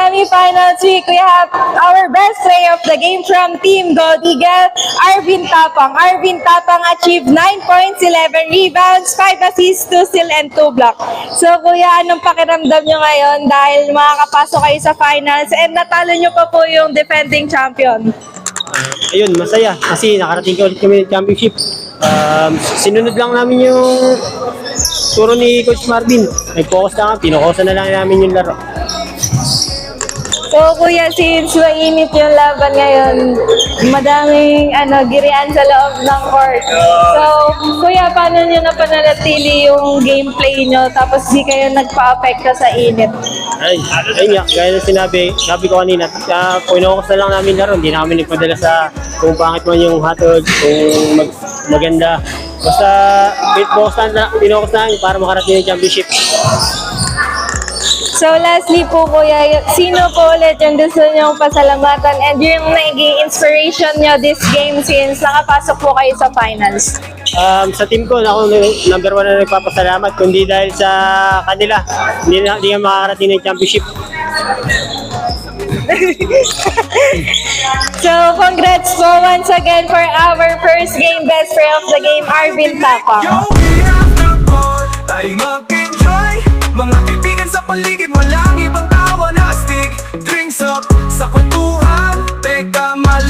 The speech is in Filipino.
semi-finals week, we have our best player of the game from Team Gold Eagle, Arvin Tapang. Arvin Tapang achieved 9 points, 11 rebounds, 5 assists, 2 steals, and 2 blocks. So kuya, anong pakiramdam nyo ngayon dahil makakapasok kayo sa finals and natalo nyo pa po yung defending champion? Ayun, masaya kasi nakarating ulit kami ng championship. Sinunod lang namin yung turo ni Coach Marvin. Nag-focus lang, pinokosa na lang namin yung laro. So kuya, since mainit yung laban ngayon, madaming girian sa loob ng court. So kuya, paano nyo napananatili yung gameplay nyo tapos di kayo nagpa-apekto sa init? Ayun nga, gaya ng sabi ko kanina, pinokosa na lang namin laro. Hindi na kami nagpadala sa kung pangit man yung hotdog, kung maganda. Basta pinokosa na para makarating yung championship. So lastly po kuya, sino po ulit yung gusto nyong pasalamatan and yung naging inspiration nyo this game since nakapasok po kayo sa finals? Sa team ko, ako number 1 na nagpapasalamat, kundi dahil sa kanila, hindi nga makakarating ng championship. So congrats po once again for our first game best player of the game, Arvin Tapang. Tayo mag-enjoy, mga kaibigan sa paligid, walang ibang